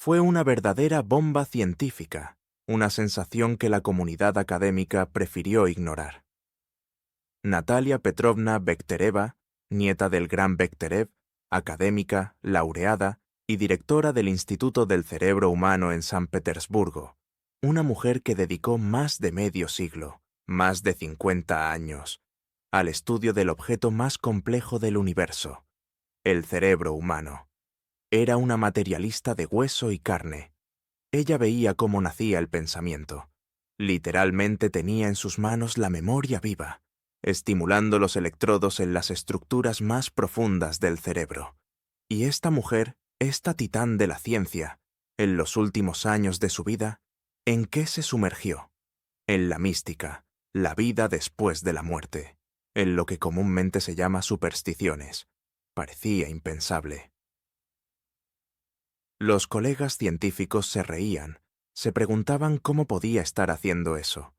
Fue una verdadera bomba científica, una sensación que la comunidad académica prefirió ignorar. Natalia Petrovna Bektereva, nieta del gran Bekterev, académica, laureada y directora del Instituto del Cerebro Humano en San Petersburgo, una mujer que dedicó más de medio siglo, más de 50 años, al estudio del objeto más complejo del universo, el cerebro humano. Era una materialista de hueso y carne. Ella veía cómo nacía el pensamiento. Literalmente tenía en sus manos la memoria viva, estimulando los electrodos en las estructuras más profundas del cerebro. Y esta mujer, esta titán de la ciencia, en los últimos años de su vida, ¿en qué se sumergió? En la mística, la vida después de la muerte, en lo que comúnmente se llama supersticiones. Parecía impensable. Los colegas científicos se reían, se preguntaban cómo podía estar haciendo eso.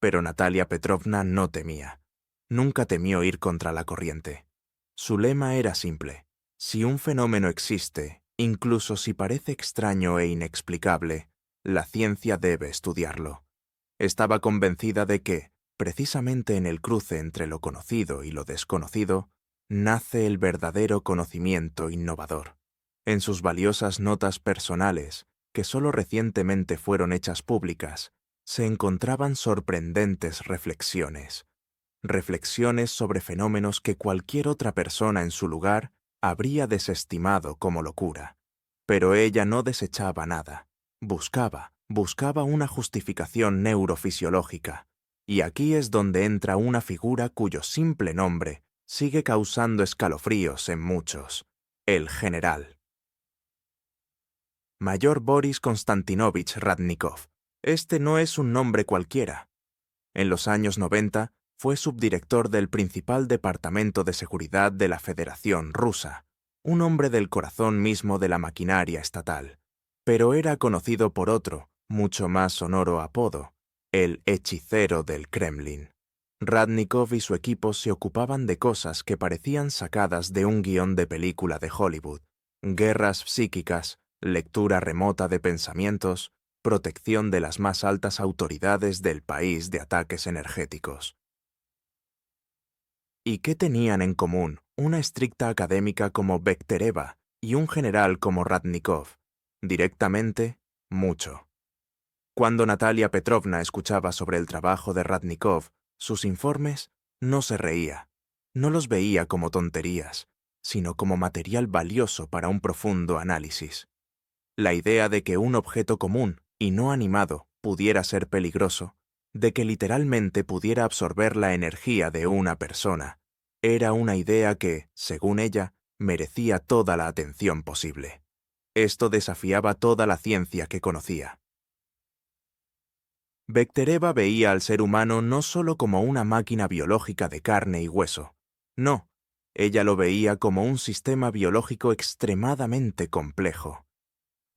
Pero Natalia Petrovna no temía. Nunca temió ir contra la corriente. Su lema era simple: si un fenómeno existe, incluso si parece extraño e inexplicable, la ciencia debe estudiarlo. Estaba convencida de que, precisamente en el cruce entre lo conocido y lo desconocido, nace el verdadero conocimiento innovador. En sus valiosas notas personales, que solo recientemente fueron hechas públicas, se encontraban sorprendentes reflexiones. Reflexiones sobre fenómenos que cualquier otra persona en su lugar habría desestimado como locura. Pero ella no desechaba nada. Buscaba una justificación neurofisiológica. Y aquí es donde entra una figura cuyo simple nombre sigue causando escalofríos en muchos: el general. Mayor Boris Konstantinovich Radnikov. Este no es un nombre cualquiera. En los años 90 fue subdirector del principal departamento de seguridad de la Federación Rusa, un hombre del corazón mismo de la maquinaria estatal. Pero era conocido por otro, mucho más sonoro apodo: el hechicero del Kremlin. Radnikov y su equipo se ocupaban de cosas que parecían sacadas de un guión de película de Hollywood: guerras psíquicas, lectura remota de pensamientos, protección de las más altas autoridades del país de ataques energéticos. ¿Y qué tenían en común una estricta académica como Bektereva y un general como Radnikov? Directamente, mucho. Cuando Natalia Petrovna escuchaba sobre el trabajo de Radnikov, sus informes, no se reía. No los veía como tonterías, sino como material valioso para un profundo análisis. La idea de que un objeto común y no animado pudiera ser peligroso, de que literalmente pudiera absorber la energía de una persona, era una idea que, según ella, merecía toda la atención posible. Esto desafiaba toda la ciencia que conocía. Bektereva veía al ser humano no solo como una máquina biológica de carne y hueso. No, ella lo veía como un sistema biológico extremadamente complejo.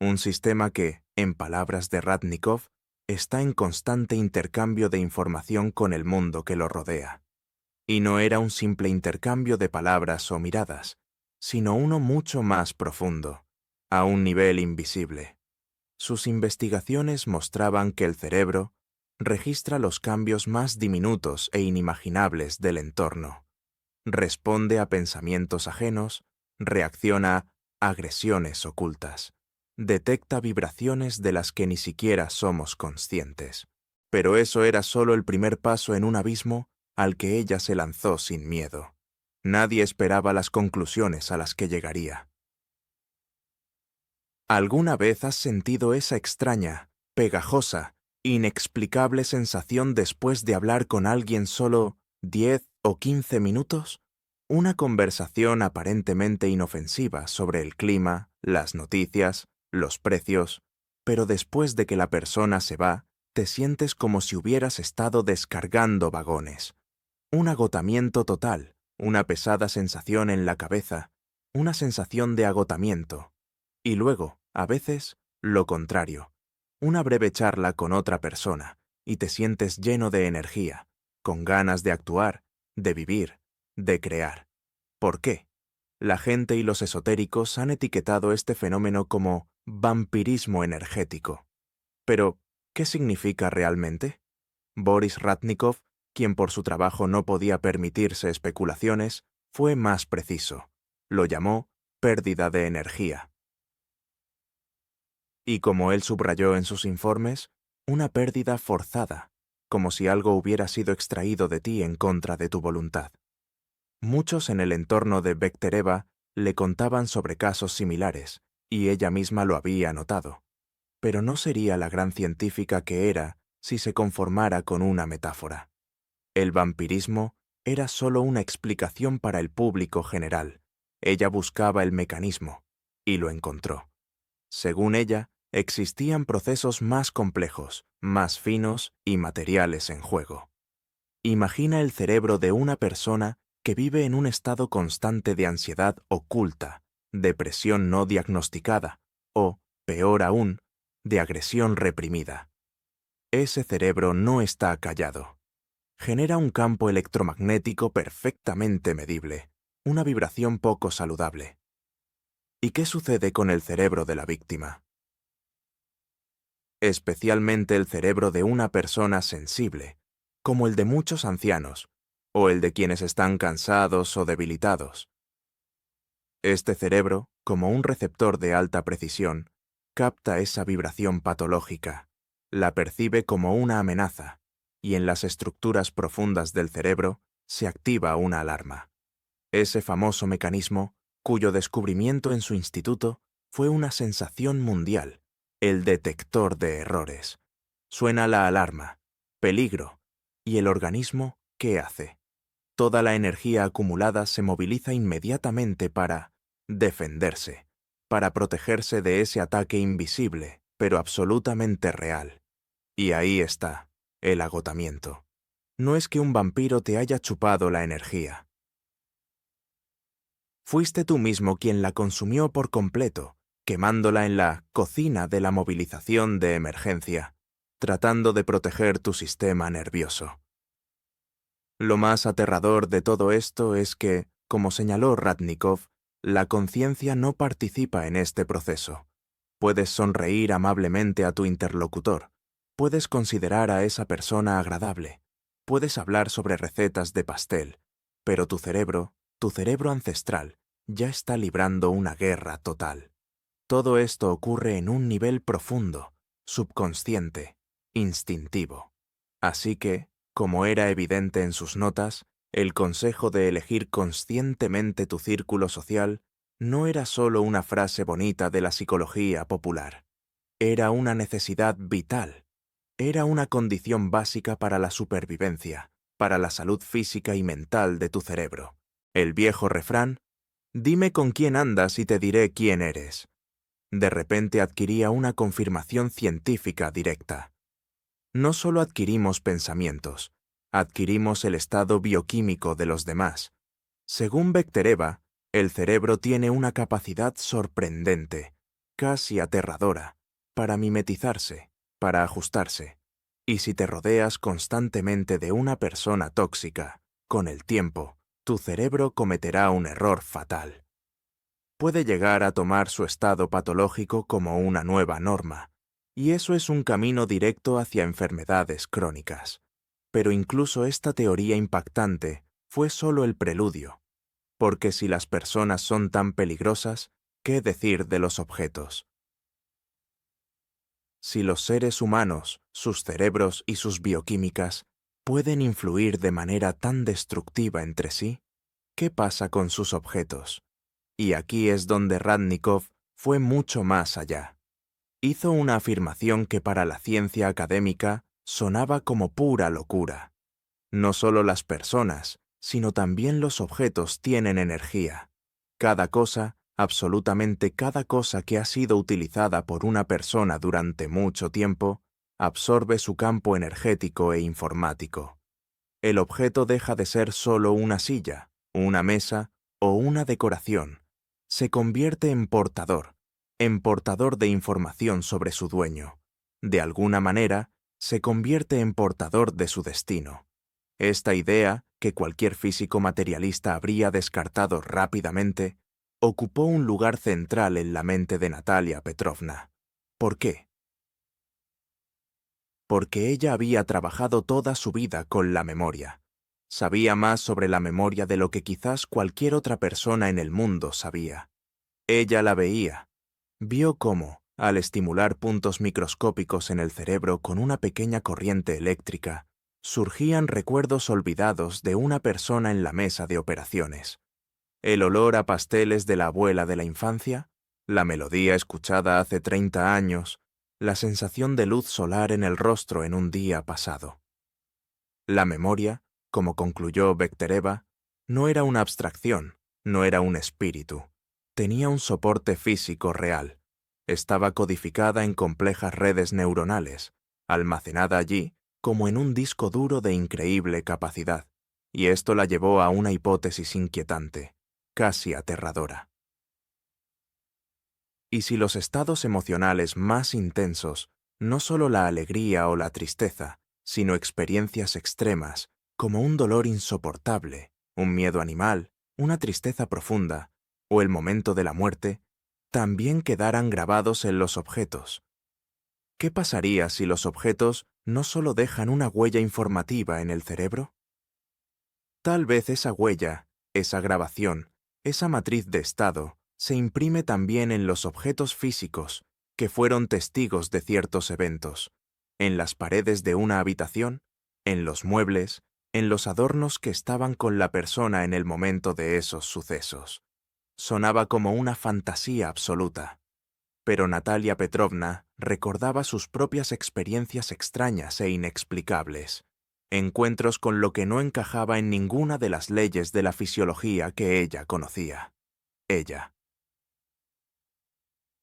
Un sistema que, en palabras de Radnikov, está en constante intercambio de información con el mundo que lo rodea. Y no era un simple intercambio de palabras o miradas, sino uno mucho más profundo, a un nivel invisible. Sus investigaciones mostraban que el cerebro registra los cambios más diminutos e inimaginables del entorno. Responde a pensamientos ajenos, reacciona a agresiones ocultas. Detecta vibraciones de las que ni siquiera somos conscientes. Pero eso era solo el primer paso en un abismo al que ella se lanzó sin miedo. Nadie esperaba las conclusiones a las que llegaría. ¿Alguna vez has sentido esa extraña, pegajosa, inexplicable sensación después de hablar con alguien solo 10 o 15 minutos? Una conversación aparentemente inofensiva sobre el clima, las noticias, los precios, pero después de que la persona se va, te sientes como si hubieras estado descargando vagones. Un agotamiento total, una pesada sensación en la cabeza, una sensación de agotamiento. Y luego, a veces, lo contrario. Una breve charla con otra persona, y te sientes lleno de energía, con ganas de actuar, de vivir, de crear. ¿Por qué? La gente y los esotéricos han etiquetado este fenómeno como vampirismo energético. Pero, ¿qué significa realmente? Boris Radnikov, quien por su trabajo no podía permitirse especulaciones, fue más preciso. Lo llamó pérdida de energía. Y como él subrayó en sus informes, una pérdida forzada, como si algo hubiera sido extraído de ti en contra de tu voluntad. Muchos en el entorno de Bektereva le contaban sobre casos similares, y ella misma lo había notado. Pero no sería la gran científica que era si se conformara con una metáfora. El vampirismo era solo una explicación para el público general. Ella buscaba el mecanismo, y lo encontró. Según ella, existían procesos más complejos, más finos y materiales en juego. Imagina el cerebro de una persona que vive en un estado constante de ansiedad oculta, depresión no diagnosticada o, peor aún, de agresión reprimida. Ese cerebro no está callado. Genera un campo electromagnético perfectamente medible, una vibración poco saludable. ¿Y qué sucede con el cerebro de la víctima? Especialmente el cerebro de una persona sensible, como el de muchos ancianos, o el de quienes están cansados o debilitados. Este cerebro, como un receptor de alta precisión, capta esa vibración patológica, la percibe como una amenaza, y en las estructuras profundas del cerebro se activa una alarma. Ese famoso mecanismo, cuyo descubrimiento en su instituto fue una sensación mundial, el detector de errores. Suena la alarma, peligro, y el organismo, ¿qué hace? Toda la energía acumulada se moviliza inmediatamente para defenderse, para protegerse de ese ataque invisible, pero absolutamente real. Y ahí está, el agotamiento. No es que un vampiro te haya chupado la energía. Fuiste tú mismo quien la consumió por completo, quemándola en la cocina de la movilización de emergencia, tratando de proteger tu sistema nervioso. Lo más aterrador de todo esto es que, como señaló Radnikov, la conciencia no participa en este proceso. Puedes sonreír amablemente a tu interlocutor, puedes considerar a esa persona agradable, puedes hablar sobre recetas de pastel, pero tu cerebro ancestral, ya está librando una guerra total. Todo esto ocurre en un nivel profundo, subconsciente, instintivo. Así que, como era evidente en sus notas, el consejo de elegir conscientemente tu círculo social no era solo una frase bonita de la psicología popular. Era una necesidad vital. Era una condición básica para la supervivencia, para la salud física y mental de tu cerebro. El viejo refrán, «Dime con quién andas y te diré quién eres», de repente adquiría una confirmación científica directa. No solo adquirimos pensamientos, adquirimos el estado bioquímico de los demás. Según Bektereva, el cerebro tiene una capacidad sorprendente, casi aterradora, para mimetizarse, para ajustarse. Y si te rodeas constantemente de una persona tóxica, con el tiempo, tu cerebro cometerá un error fatal. Puede llegar a tomar su estado patológico como una nueva norma, y eso es un camino directo hacia enfermedades crónicas. Pero incluso esta teoría impactante fue solo el preludio, porque si las personas son tan peligrosas, ¿qué decir de los objetos? Si los seres humanos, sus cerebros y sus bioquímicas pueden influir de manera tan destructiva entre sí, ¿qué pasa con sus objetos? Y aquí es donde Radnikov fue mucho más allá. Hizo una afirmación que para la ciencia académica sonaba como pura locura. No solo las personas, sino también los objetos tienen energía. Cada cosa, absolutamente cada cosa que ha sido utilizada por una persona durante mucho tiempo, absorbe su campo energético e informático. El objeto deja de ser solo una silla, una mesa o una decoración. Se convierte en portador de información sobre su dueño. De alguna manera, se convierte en portador de su destino. Esta idea, que cualquier físico materialista habría descartado rápidamente, ocupó un lugar central en la mente de Natalia Petrovna. ¿Por qué? Porque ella había trabajado toda su vida con la memoria. Sabía más sobre la memoria de lo que quizás cualquier otra persona en el mundo sabía. Ella la veía. Vio cómo, al estimular puntos microscópicos en el cerebro con una pequeña corriente eléctrica, surgían recuerdos olvidados de una persona en la mesa de operaciones. El olor a pasteles de la abuela de la infancia, la melodía escuchada hace 30 años, la sensación de luz solar en el rostro en un día pasado. La memoria, como concluyó Bektereva, no era una abstracción, no era un espíritu. Tenía un soporte físico real. Estaba codificada en complejas redes neuronales, almacenada allí como en un disco duro de increíble capacidad, y esto la llevó a una hipótesis inquietante, casi aterradora. ¿Y si los estados emocionales más intensos, no solo la alegría o la tristeza, sino experiencias extremas, como un dolor insoportable, un miedo animal, una tristeza profunda, o el momento de la muerte, también quedaran grabados en los objetos? ¿Qué pasaría si los objetos no solo dejan una huella informativa en el cerebro? Tal vez esa huella, esa grabación, esa matriz de estado, se imprime también en los objetos físicos que fueron testigos de ciertos eventos, en las paredes de una habitación, en los muebles, en los adornos que estaban con la persona en el momento de esos sucesos. Sonaba como una fantasía absoluta. Pero Natalia Petrovna recordaba sus propias experiencias extrañas e inexplicables, encuentros con lo que no encajaba en ninguna de las leyes de la fisiología que ella conocía. Ella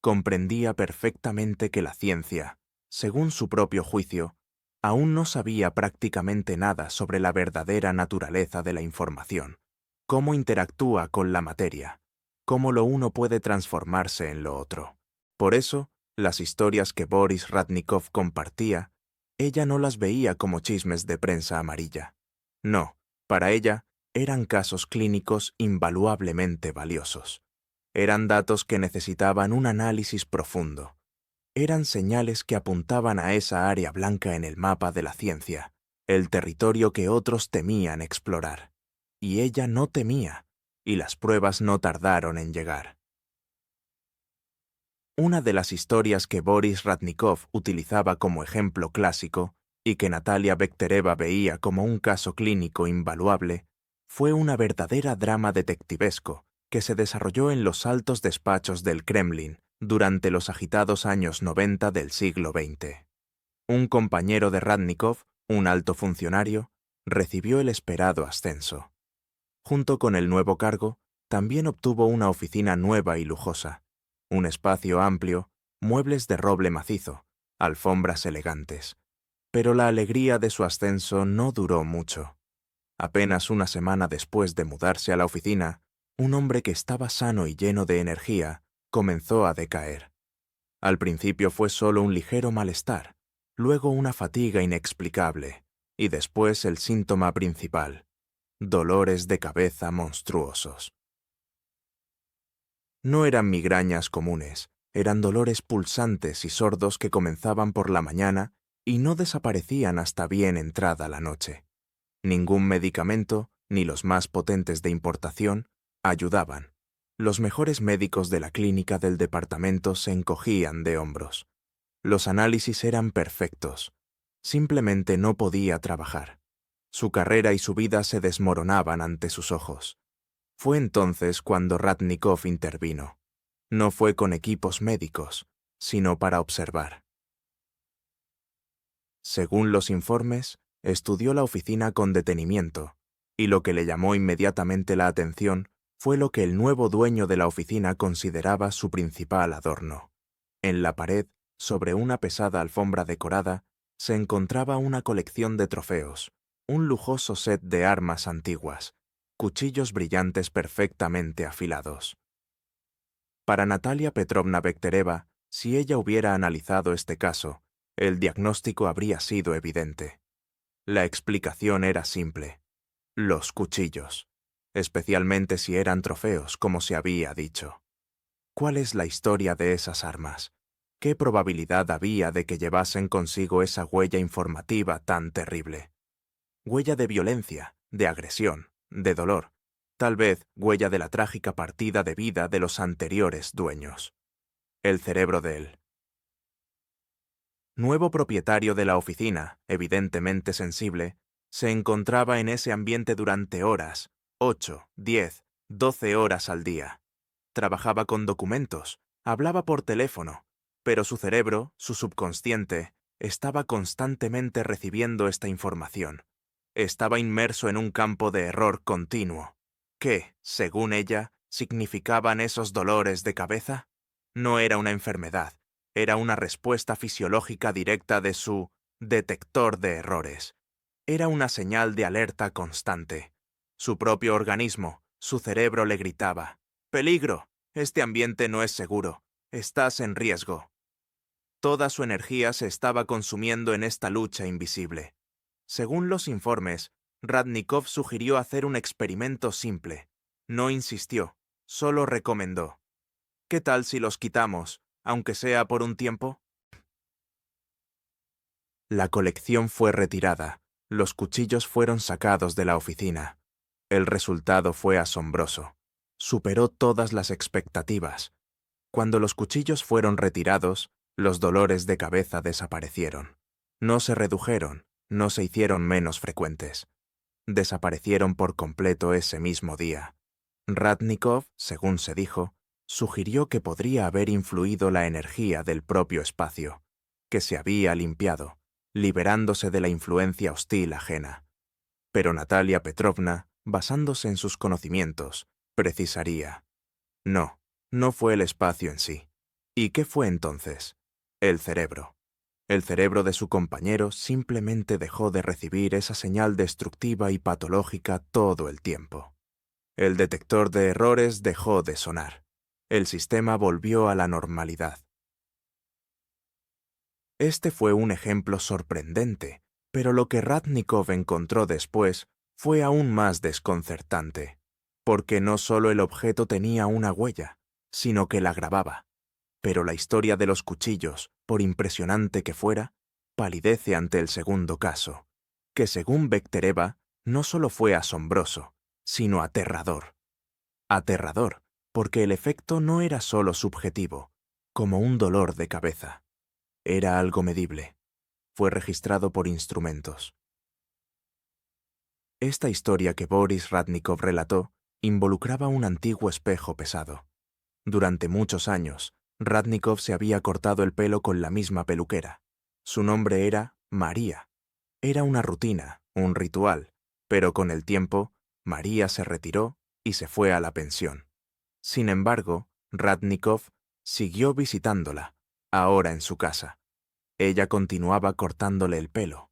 comprendía perfectamente que la ciencia, según su propio juicio, aún no sabía prácticamente nada sobre la verdadera naturaleza de la información, cómo interactúa con la materia, cómo lo uno puede transformarse en lo otro. Por eso, las historias que Boris Radnikov compartía, ella no las veía como chismes de prensa amarilla. No, para ella eran casos clínicos invaluablemente valiosos. Eran datos que necesitaban un análisis profundo. Eran señales que apuntaban a esa área blanca en el mapa de la ciencia, el territorio que otros temían explorar. Y ella no temía, y las pruebas no tardaron en llegar. Una de las historias que Boris Radnikov utilizaba como ejemplo clásico y que Natalia Bektereva veía como un caso clínico invaluable fue una verdadera drama detectivesco que se desarrolló en los altos despachos del Kremlin durante los agitados años 90 del siglo XX. Un compañero de Radnikov, un alto funcionario, recibió el esperado ascenso. Junto con el nuevo cargo, también obtuvo una oficina nueva y lujosa, un espacio amplio, muebles de roble macizo, alfombras elegantes. Pero la alegría de su ascenso no duró mucho. Apenas una semana después de mudarse a la oficina, un hombre que estaba sano y lleno de energía comenzó a decaer. Al principio fue solo un ligero malestar, luego una fatiga inexplicable, y después el síntoma principal: dolores de cabeza monstruosos. No eran migrañas comunes, eran dolores pulsantes y sordos que comenzaban por la mañana y no desaparecían hasta bien entrada la noche. Ningún medicamento, ni los más potentes de importación, ayudaban. Los mejores médicos de la clínica del departamento se encogían de hombros. Los análisis eran perfectos. Simplemente no podía trabajar. Su carrera y su vida se desmoronaban ante sus ojos. Fue entonces cuando Radnikov intervino. No fue con equipos médicos, sino para observar. Según los informes, estudió la oficina con detenimiento, y lo que le llamó inmediatamente la atención fue lo que el nuevo dueño de la oficina consideraba su principal adorno. En la pared, sobre una pesada alfombra decorada, se encontraba una colección de trofeos, un lujoso set de armas antiguas, cuchillos brillantes perfectamente afilados. Para Natalia Petrovna Bektereva, si ella hubiera analizado este caso, el diagnóstico habría sido evidente. La explicación era simple: los cuchillos. especialmente si eran trofeos, como se había dicho. ¿Cuál es la historia de esas armas? ¿Qué probabilidad había de que llevasen consigo esa huella informativa tan terrible? Huella de violencia, de agresión, de dolor, tal vez huella de la trágica partida de vida de los anteriores dueños. El cerebro de él. Nuevo propietario de la oficina, evidentemente sensible, se encontraba en ese ambiente durante horas, 8, 10, 12 horas al día. Trabajaba con documentos, hablaba por teléfono, pero su cerebro, su subconsciente, estaba constantemente recibiendo esta información. Estaba inmerso en un campo de error continuo. ¿Qué, según ella, significaban esos dolores de cabeza? No era una enfermedad, era una respuesta fisiológica directa de su detector de errores. Era una señal de alerta constante. Su propio organismo, su cerebro le gritaba: «¡Peligro! Este ambiente no es seguro. Estás en riesgo». Toda su energía se estaba consumiendo en esta lucha invisible. Según los informes, Radnikov sugirió hacer un experimento simple. No insistió, solo recomendó: «¿Qué tal si los quitamos, aunque sea por un tiempo?» La colección fue retirada, los cuchillos fueron sacados de la oficina. El resultado fue asombroso. Superó todas las expectativas. Cuando los cuchillos fueron retirados, los dolores de cabeza desaparecieron. No se redujeron, no se hicieron menos frecuentes. Desaparecieron por completo ese mismo día. Radnikov, según se dijo, sugirió que podría haber influido la energía del propio espacio, que se había limpiado, liberándose de la influencia hostil ajena. Pero Natalia Petrovna, basándose en sus conocimientos, precisaría: no, no fue el espacio en sí. ¿Y qué fue entonces? El cerebro. El cerebro de su compañero simplemente dejó de recibir esa señal destructiva y patológica todo el tiempo. El detector de errores dejó de sonar. El sistema volvió a la normalidad. Este fue un ejemplo sorprendente, pero lo que Radnikov encontró después fue aún más desconcertante, porque no solo el objeto tenía una huella, sino que la grababa. Pero la historia de los cuchillos, por impresionante que fuera, palidece ante el segundo caso, que según Bektereva no solo fue asombroso, sino aterrador. Aterrador, porque el efecto no era solo subjetivo, como un dolor de cabeza. Era algo medible. Fue registrado por instrumentos. Esta historia que Boris Radnikov relató involucraba un antiguo espejo pesado. Durante muchos años, Radnikov se había cortado el pelo con la misma peluquera. Su nombre era María. Era una rutina, un ritual, pero con el tiempo, María se retiró y se fue a la pensión. Sin embargo, Radnikov siguió visitándola, ahora en su casa. Ella continuaba cortándole el pelo.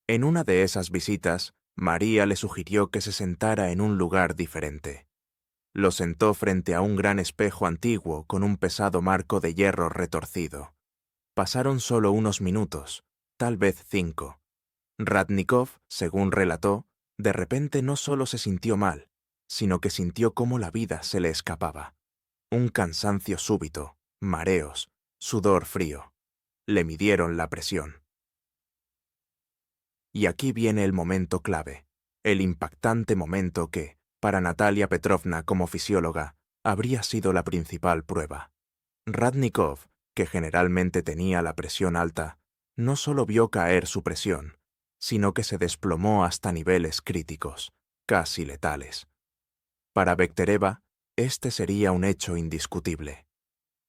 En una de esas visitas, María le sugirió que se sentara en un lugar diferente. Lo sentó frente a un gran espejo antiguo con un pesado marco de hierro retorcido. Pasaron solo unos minutos, tal vez 5. Radnikov, según relató, de repente no solo se sintió mal, sino que sintió cómo la vida se le escapaba. Un cansancio súbito, mareos, sudor frío. Le midieron la presión. Y aquí viene el momento clave, el impactante momento que, para Natalia Petrovna como fisióloga, habría sido la principal prueba. Radnikov, que generalmente tenía la presión alta, no solo vio caer su presión, sino que se desplomó hasta niveles críticos, casi letales. Para Bektereva, este sería un hecho indiscutible.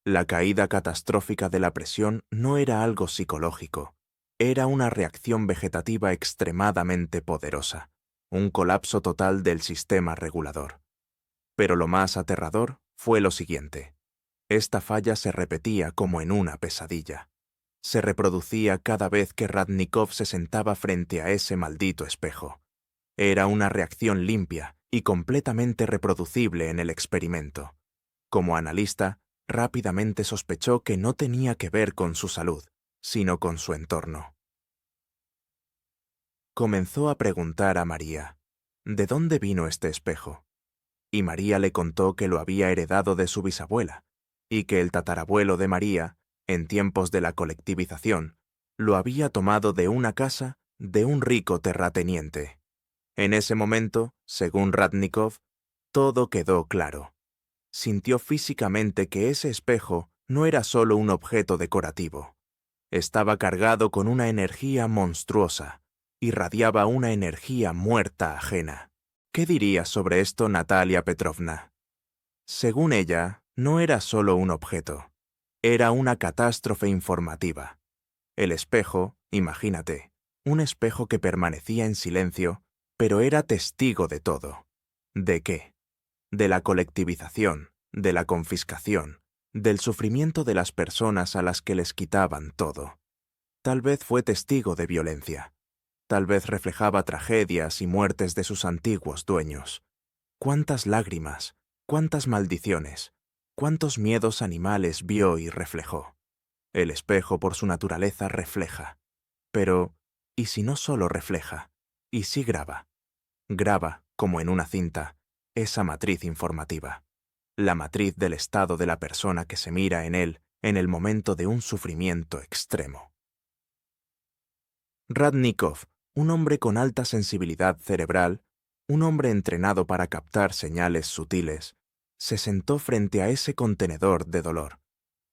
La caída catastrófica de la presión no era algo psicológico, era una reacción vegetativa extremadamente poderosa, un colapso total del sistema regulador. Pero lo más aterrador fue lo siguiente. Esta falla se repetía como en una pesadilla. Se reproducía cada vez que Radnikov se sentaba frente a ese maldito espejo. Era una reacción limpia y completamente reproducible en el experimento. Como analista, rápidamente sospechó que no tenía que ver con su salud, sino con su entorno. Comenzó a preguntar a María: ¿de dónde vino este espejo? y María le contó que lo había heredado de su bisabuela, y que el tatarabuelo de María, en tiempos de la colectivización, lo había tomado de una casa de un rico terrateniente. En ese momento, según Radnikov, todo quedó claro. Sintió físicamente que ese espejo no era solo un objeto decorativo. Estaba cargado con una energía monstruosa, irradiaba una energía muerta ajena. ¿Qué diría sobre esto Natalia Petrovna? Según ella, no era solo un objeto, era una catástrofe informativa. El espejo, imagínate, un espejo que permanecía en silencio, pero era testigo de todo. ¿De qué? De la colectivización, de la confiscación, del sufrimiento de las personas a las que les quitaban todo. Tal vez fue testigo de violencia. Tal vez reflejaba tragedias y muertes de sus antiguos dueños. ¿Cuántas lágrimas, cuántas maldiciones, cuántos miedos animales vio y reflejó? El espejo por su naturaleza refleja. Pero, ¿y si no solo refleja? ¿Y si graba? Graba, como en una cinta, esa matriz informativa. La matriz del estado de la persona que se mira en él en el momento de un sufrimiento extremo. Radnikov, un hombre con alta sensibilidad cerebral, un hombre entrenado para captar señales sutiles, se sentó frente a ese contenedor de dolor.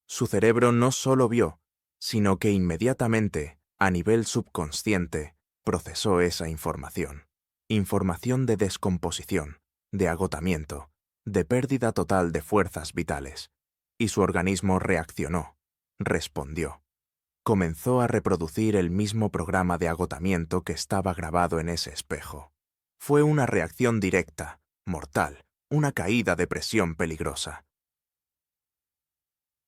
Su cerebro no solo vio, sino que inmediatamente, a nivel subconsciente, procesó esa información. Información de descomposición, de agotamiento, de pérdida total de fuerzas vitales. Y su organismo reaccionó, respondió. Comenzó a reproducir el mismo programa de agotamiento que estaba grabado en ese espejo. Fue una reacción directa, mortal, una caída de presión peligrosa.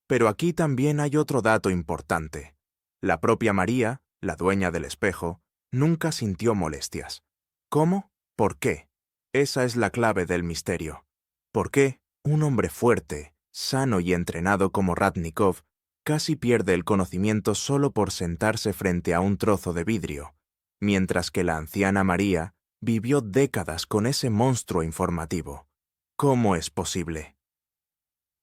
Pero aquí también hay otro dato importante. La propia María, la dueña del espejo, nunca sintió molestias. ¿Cómo? ¿Por qué? Esa es la clave del misterio. ¿Por qué un hombre fuerte, sano y entrenado como Radnikov casi pierde el conocimiento solo por sentarse frente a un trozo de vidrio, mientras que la anciana María vivió décadas con ese monstruo informativo? ¿Cómo es posible?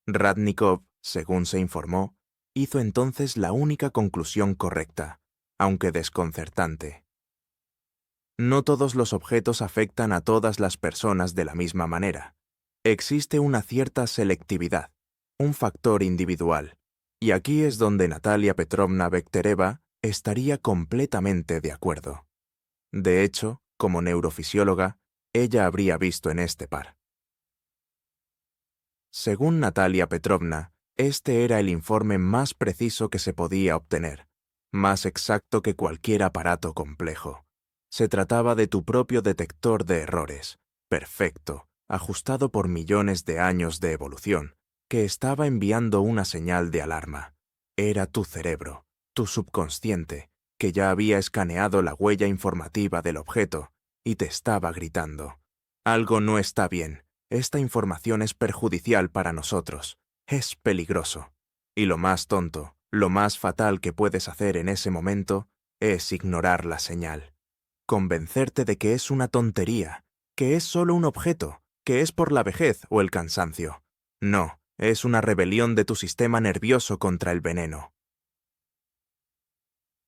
Radnikov, según se informó, hizo entonces la única conclusión correcta, aunque desconcertante. No todos los objetos afectan a todas las personas de la misma manera. Existe una cierta selectividad, un factor individual, y aquí es donde Natalia Petrovna Bektereva estaría completamente de acuerdo. De hecho, como neurofisióloga, ella habría visto en este par. Según Natalia Petrovna, este era el informe más preciso que se podía obtener, más exacto que cualquier aparato complejo. Se trataba de tu propio detector de errores, perfecto, ajustado por millones de años de evolución, que estaba enviando una señal de alarma. Era tu cerebro, tu subconsciente, que ya había escaneado la huella informativa del objeto y te estaba gritando: algo no está bien. Esta información es perjudicial para nosotros, es peligroso. Y lo más tonto, lo más fatal que puedes hacer en ese momento es ignorar la señal. Convencerte de que es una tontería, que es solo un objeto, que es por la vejez o el cansancio. No, es una rebelión de tu sistema nervioso contra el veneno.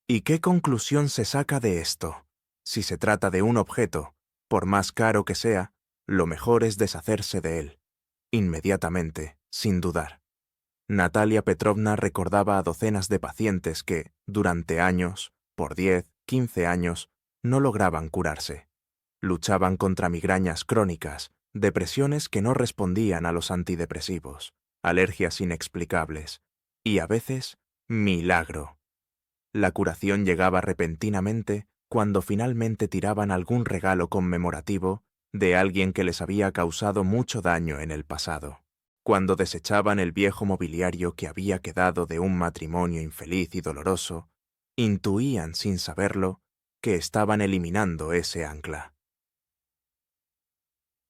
¿Y qué conclusión se saca de esto? Si se trata de un objeto, por más caro que sea, lo mejor es deshacerse de él, inmediatamente, sin dudar. Natalia Petrovna recordaba a docenas de pacientes que, durante años, por 10, 15 años, no lograban curarse. Luchaban contra migrañas crónicas, depresiones que no respondían a los antidepresivos, alergias inexplicables, y a veces, milagro. La curación llegaba repentinamente cuando finalmente tiraban algún regalo conmemorativo de alguien que les había causado mucho daño en el pasado, cuando desechaban el viejo mobiliario que había quedado de un matrimonio infeliz y doloroso, intuían sin saberlo que estaban eliminando ese ancla.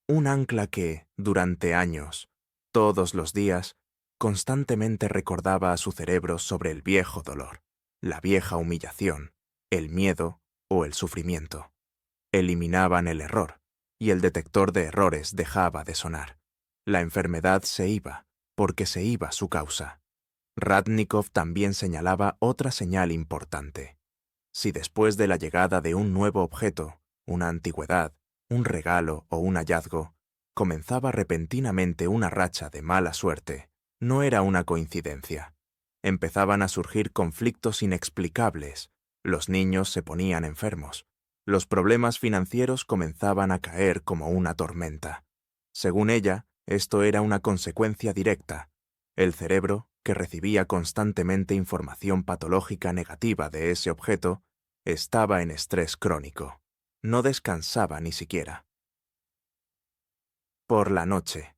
Un ancla que, durante años, todos los días, constantemente recordaba a su cerebro sobre el viejo dolor, la vieja humillación, el miedo o el sufrimiento. Eliminaban el error, y el detector de errores dejaba de sonar. La enfermedad se iba, porque se iba su causa. Radnikov también señalaba otra señal importante. Si después de la llegada de un nuevo objeto, una antigüedad, un regalo o un hallazgo, comenzaba repentinamente una racha de mala suerte, no era una coincidencia. Empezaban a surgir conflictos inexplicables, los niños se ponían enfermos, los problemas financieros comenzaban a caer como una tormenta. Según ella, esto era una consecuencia directa. El cerebro, que recibía constantemente información patológica negativa de ese objeto, estaba en estrés crónico. No descansaba ni siquiera. Por la noche.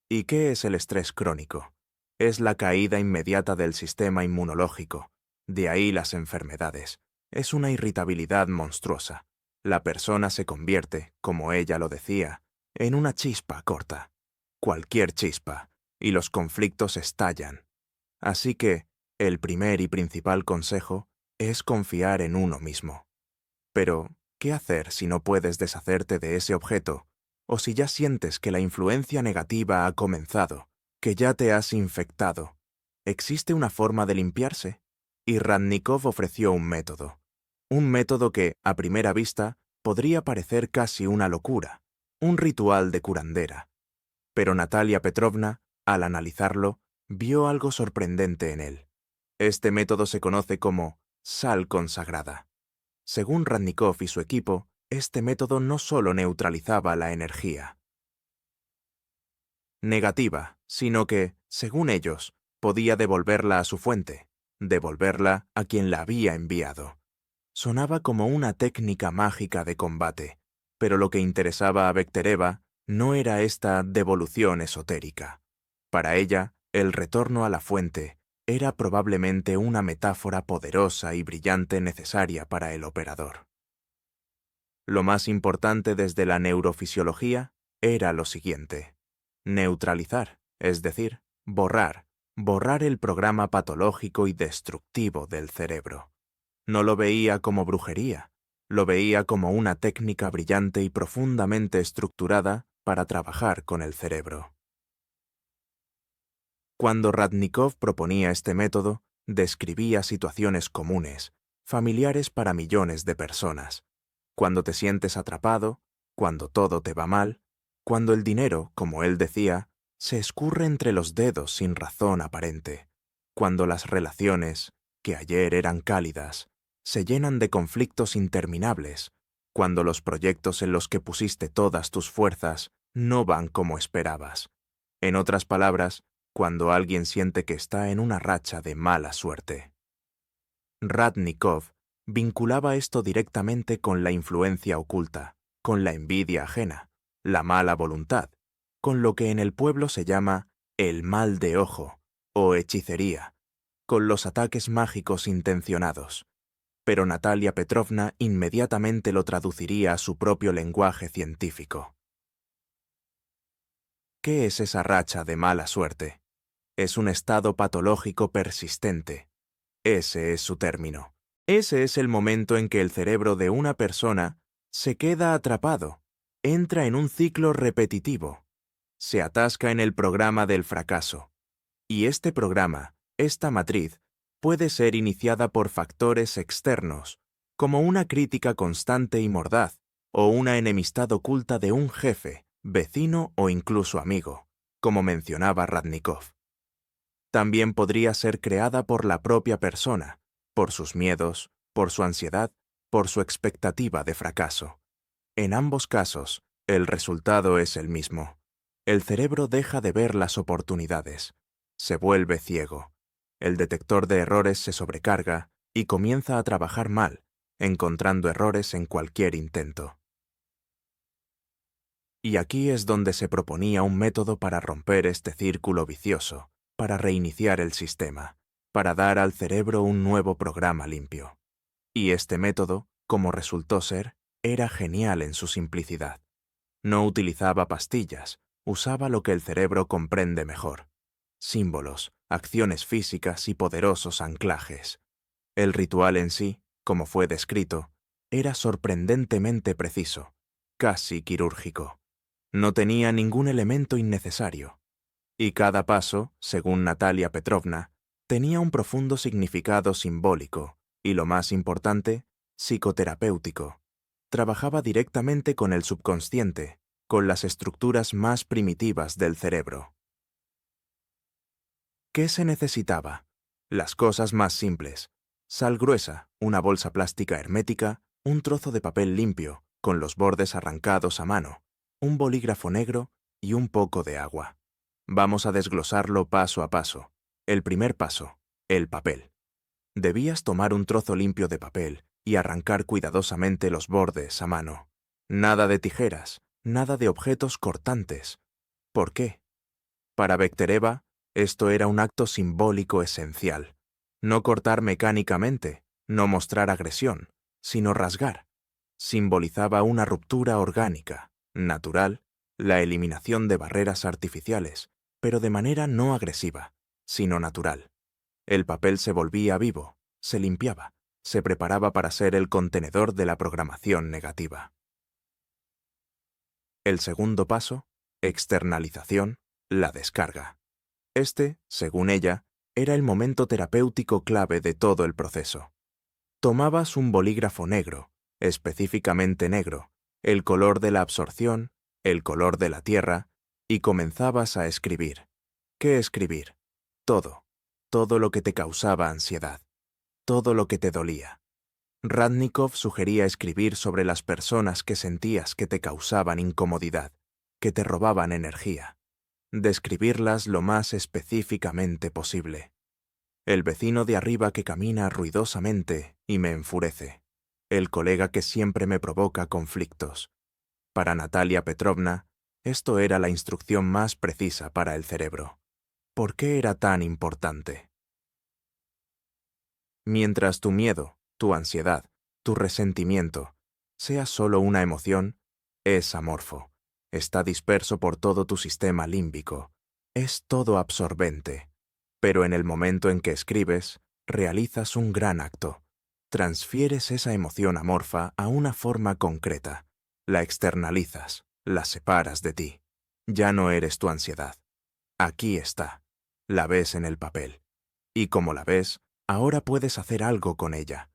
¿Y qué es el estrés crónico? Es la caída inmediata del sistema inmunológico. De ahí las enfermedades. Es una irritabilidad monstruosa. La persona se convierte, como ella lo decía, en una chispa corta. Cualquier chispa, y los conflictos estallan. Así que, el primer y principal consejo es confiar en uno mismo. Pero, ¿qué hacer si no puedes deshacerte de ese objeto? O si ya sientes que la influencia negativa ha comenzado, que ya te has infectado. ¿Existe una forma de limpiarse? Y Radnikov ofreció un método. Un método que, a primera vista, podría parecer casi una locura, un ritual de curandera. Pero Natalia Petrovna, al analizarlo, vio algo sorprendente en él. Este método se conoce como sal consagrada. Según Radnikov y su equipo, este método no solo neutralizaba la energía negativa, sino que, según ellos, podía devolverla a su fuente, devolverla a quien la había enviado. Sonaba como una técnica mágica de combate, pero lo que interesaba a Bektereva no era esta devolución esotérica. Para ella, el retorno a la fuente era probablemente una metáfora poderosa y brillante necesaria para el operador. Lo más importante desde la neurofisiología era lo siguiente: neutralizar, es decir, borrar el programa patológico y destructivo del cerebro. No lo veía como brujería, lo veía como una técnica brillante y profundamente estructurada para trabajar con el cerebro. Cuando Radnikov proponía este método, describía situaciones comunes, familiares para millones de personas. Cuando te sientes atrapado, cuando todo te va mal, cuando el dinero, como él decía, se escurre entre los dedos sin razón aparente, cuando las relaciones, que ayer eran cálidas, se llenan de conflictos interminables, cuando los proyectos en los que pusiste todas tus fuerzas no van como esperabas. En otras palabras, cuando alguien siente que está en una racha de mala suerte. Radnikov vinculaba esto directamente con la influencia oculta, con la envidia ajena, la mala voluntad, con lo que en el pueblo se llama el mal de ojo o hechicería, con los ataques mágicos intencionados. Pero Natalia Petrovna inmediatamente lo traduciría a su propio lenguaje científico. ¿Qué es esa racha de mala suerte? Es un estado patológico persistente. Ese es su término. Ese es el momento en que el cerebro de una persona se queda atrapado, entra en un ciclo repetitivo, se atasca en el programa del fracaso. Y este programa, esta matriz, puede ser iniciada por factores externos, como una crítica constante y mordaz, o una enemistad oculta de un jefe, vecino o incluso amigo, como mencionaba Radnikov. También podría ser creada por la propia persona, por sus miedos, por su ansiedad, por su expectativa de fracaso. En ambos casos, el resultado es el mismo. El cerebro deja de ver las oportunidades, se vuelve ciego. El detector de errores se sobrecarga y comienza a trabajar mal, encontrando errores en cualquier intento. Y aquí es donde se proponía un método para romper este círculo vicioso, para reiniciar el sistema, para dar al cerebro un nuevo programa limpio. Y este método, como resultó ser, era genial en su simplicidad. No utilizaba pastillas, usaba lo que el cerebro comprende mejor: símbolos, acciones físicas y poderosos anclajes. El ritual en sí, como fue descrito, era sorprendentemente preciso, casi quirúrgico. No tenía ningún elemento innecesario. Y cada paso, según Natalia Petrovna, tenía un profundo significado simbólico y, lo más importante, psicoterapéutico. Trabajaba directamente con el subconsciente, con las estructuras más primitivas del cerebro. ¿Qué se necesitaba? Las cosas más simples. Sal gruesa, una bolsa plástica hermética, un trozo de papel limpio, con los bordes arrancados a mano, un bolígrafo negro y un poco de agua. Vamos a desglosarlo paso a paso. El primer paso, el papel. Debías tomar un trozo limpio de papel y arrancar cuidadosamente los bordes a mano. Nada de tijeras, nada de objetos cortantes. ¿Por qué? Para Bektereva, esto era un acto simbólico esencial. No cortar mecánicamente, no mostrar agresión, sino rasgar. Simbolizaba una ruptura orgánica, natural, la eliminación de barreras artificiales, pero de manera no agresiva, sino natural. El papel se volvía vivo, se limpiaba, se preparaba para ser el contenedor de la programación negativa. El segundo paso, externalización, la descarga. Este, según ella, era el momento terapéutico clave de todo el proceso. Tomabas un bolígrafo negro, específicamente negro, el color de la absorción, el color de la tierra, y comenzabas a escribir. ¿Qué escribir? Todo, todo lo que te causaba ansiedad, todo lo que te dolía. Radnikov sugería escribir sobre las personas que sentías que te causaban incomodidad, que te robaban energía. Describirlas lo más específicamente posible. El vecino de arriba que camina ruidosamente y me enfurece. El colega que siempre me provoca conflictos. Para Natalia Petrovna, esto era la instrucción más precisa para el cerebro. ¿Por qué era tan importante? Mientras tu miedo, tu ansiedad, tu resentimiento, sea solo una emoción, es amorfo. Está disperso por todo tu sistema límbico. Es todo absorbente. Pero en el momento en que escribes, realizas un gran acto. Transfieres esa emoción amorfa a una forma concreta. La externalizas, la separas de ti. Ya no eres tu ansiedad. Aquí está. La ves en el papel. Y como la ves, ahora puedes hacer algo con ella.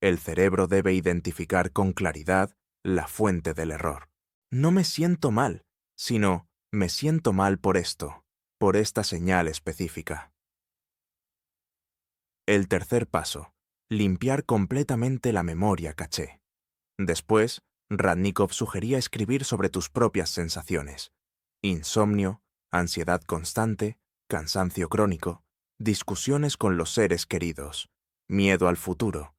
El cerebro debe identificar con claridad la fuente del error. No me siento mal, sino me siento mal por esto, por esta señal específica. El tercer paso, limpiar completamente la memoria caché. Después, Radnikov sugería escribir sobre tus propias sensaciones. Insomnio, ansiedad constante, cansancio crónico, discusiones con los seres queridos, miedo al futuro.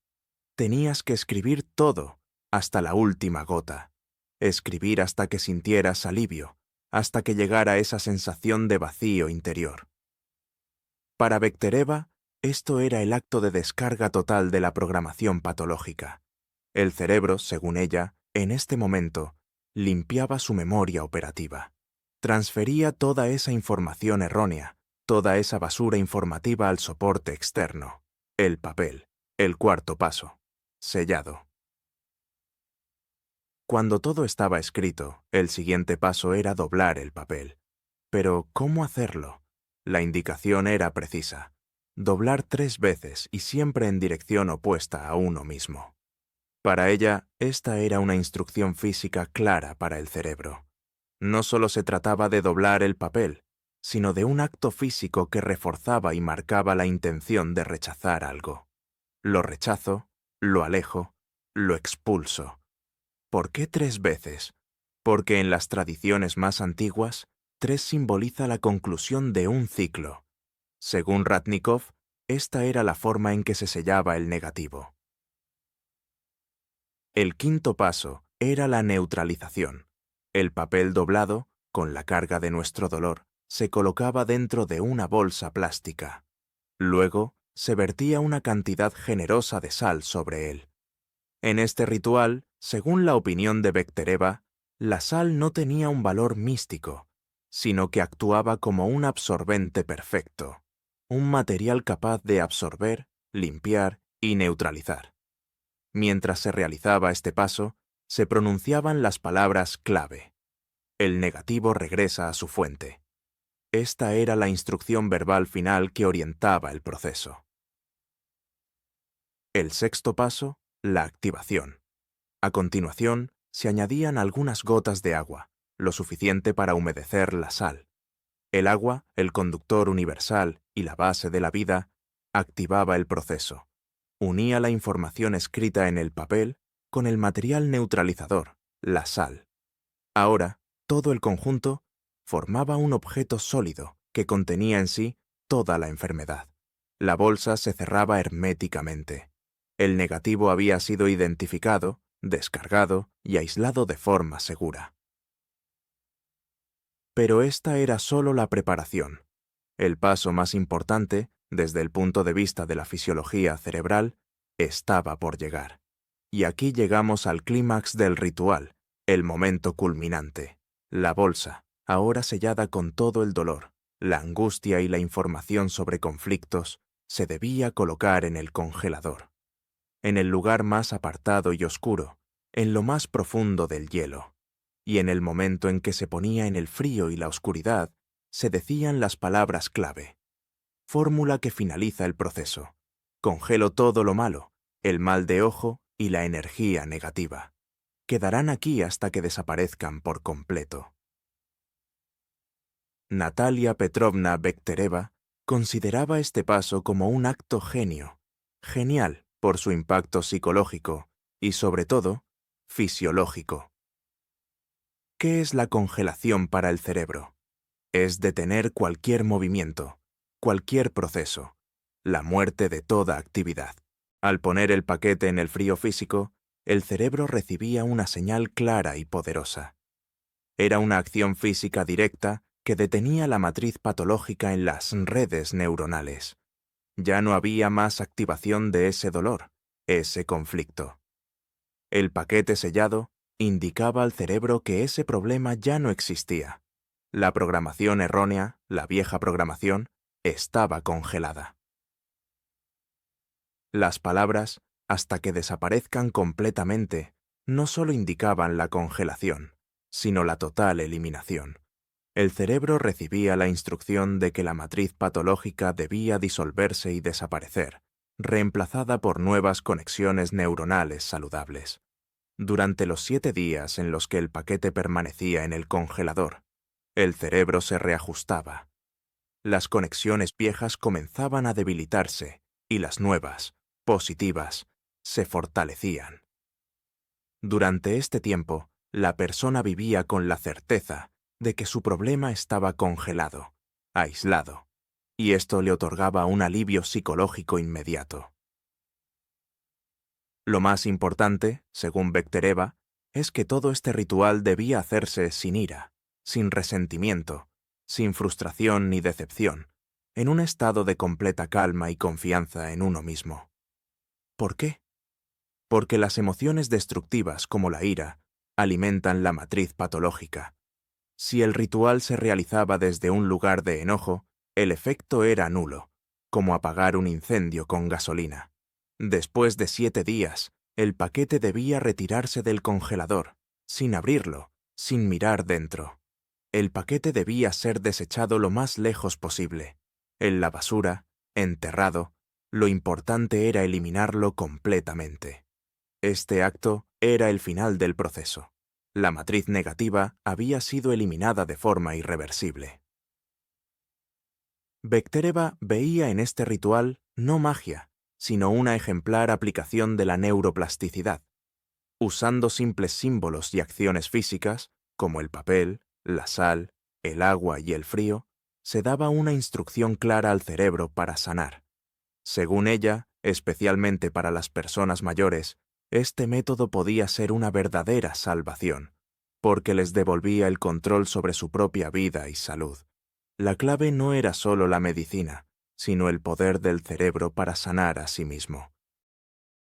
Tenías que escribir todo, hasta la última gota. Escribir hasta que sintieras alivio, hasta que llegara esa sensación de vacío interior. Para Bektereva, esto era el acto de descarga total de la programación patológica. El cerebro, según ella, en este momento, limpiaba su memoria operativa. Transfería toda esa información errónea, toda esa basura informativa al soporte externo, el papel, el cuarto paso, sellado. Cuando todo estaba escrito, el siguiente paso era doblar el papel. Pero, ¿cómo hacerlo? La indicación era precisa. Doblar 3 veces y siempre en dirección opuesta a uno mismo. Para ella, esta era una instrucción física clara para el cerebro. No solo se trataba de doblar el papel, sino de un acto físico que reforzaba y marcaba la intención de rechazar algo. Lo rechazo, lo alejo, lo expulso. ¿Por qué 3 veces? Porque en las tradiciones más antiguas, 3 simboliza la conclusión de un ciclo. Según Radnikov, esta era la forma en que se sellaba el negativo. El quinto paso era la neutralización. El papel doblado, con la carga de nuestro dolor, se colocaba dentro de una bolsa plástica. Luego, se vertía una cantidad generosa de sal sobre él. En este ritual, según la opinión de Bektereva, la sal no tenía un valor místico, sino que actuaba como un absorbente perfecto, un material capaz de absorber, limpiar y neutralizar. Mientras se realizaba este paso, se pronunciaban las palabras clave. El negativo regresa a su fuente. Esta era la instrucción verbal final que orientaba el proceso. El sexto paso, la activación. A continuación, se añadían algunas gotas de agua, lo suficiente para humedecer la sal. El agua, el conductor universal y la base de la vida, activaba el proceso. Unía la información escrita en el papel con el material neutralizador, la sal. Ahora, todo el conjunto formaba un objeto sólido que contenía en sí toda la enfermedad. La bolsa se cerraba herméticamente. El negativo había sido identificado, descargado y aislado de forma segura. Pero esta era solo la preparación. El paso más importante, desde el punto de vista de la fisiología cerebral, estaba por llegar. Y aquí llegamos al clímax del ritual, el momento culminante. La bolsa, ahora sellada con todo el dolor, la angustia y la información sobre conflictos, se debía colocar en el congelador. En el lugar más apartado y oscuro, en lo más profundo del hielo. Y en el momento en que se ponía en el frío y la oscuridad, se decían las palabras clave. Fórmula que finaliza el proceso. Congelo todo lo malo, el mal de ojo y la energía negativa. Quedarán aquí hasta que desaparezcan por completo. Natalia Petrovna Bektereva consideraba este paso como un acto genial por su impacto psicológico y, sobre todo, fisiológico. ¿Qué es la congelación para el cerebro? Es detener cualquier movimiento, cualquier proceso, la muerte de toda actividad. Al poner el paquete en el frío físico, el cerebro recibía una señal clara y poderosa. Era una acción física directa que detenía la matriz patológica en las redes neuronales. Ya no había más activación de ese dolor, ese conflicto. El paquete sellado indicaba al cerebro que ese problema ya no existía. La programación errónea, la vieja programación, estaba congelada. Las palabras, hasta que desaparezcan completamente, no solo indicaban la congelación, sino la total eliminación. El cerebro recibía la instrucción de que la matriz patológica debía disolverse y desaparecer, reemplazada por nuevas conexiones neuronales saludables. Durante los 7 días en los que el paquete permanecía en el congelador, el cerebro se reajustaba. Las conexiones viejas comenzaban a debilitarse y las nuevas, positivas, se fortalecían. Durante este tiempo, la persona vivía con la certeza de que su problema estaba congelado, aislado, y esto le otorgaba un alivio psicológico inmediato. Lo más importante, según Bektereva, es que todo este ritual debía hacerse sin ira, sin resentimiento, sin frustración ni decepción, en un estado de completa calma y confianza en uno mismo. ¿Por qué? Porque las emociones destructivas como la ira alimentan la matriz patológica. Si el ritual se realizaba desde un lugar de enojo, el efecto era nulo, como apagar un incendio con gasolina. Después de 7 días, el paquete debía retirarse del congelador, sin abrirlo, sin mirar dentro. El paquete debía ser desechado lo más lejos posible. En la basura, enterrado, lo importante era eliminarlo completamente. Este acto era el final del proceso. La matriz negativa había sido eliminada de forma irreversible. Bektereva veía en este ritual no magia, sino una ejemplar aplicación de la neuroplasticidad. Usando simples símbolos y acciones físicas, como el papel, la sal, el agua y el frío, se daba una instrucción clara al cerebro para sanar. Según ella, especialmente para las personas mayores, este método podía ser una verdadera salvación, porque les devolvía el control sobre su propia vida y salud. La clave no era solo la medicina, sino el poder del cerebro para sanar a sí mismo.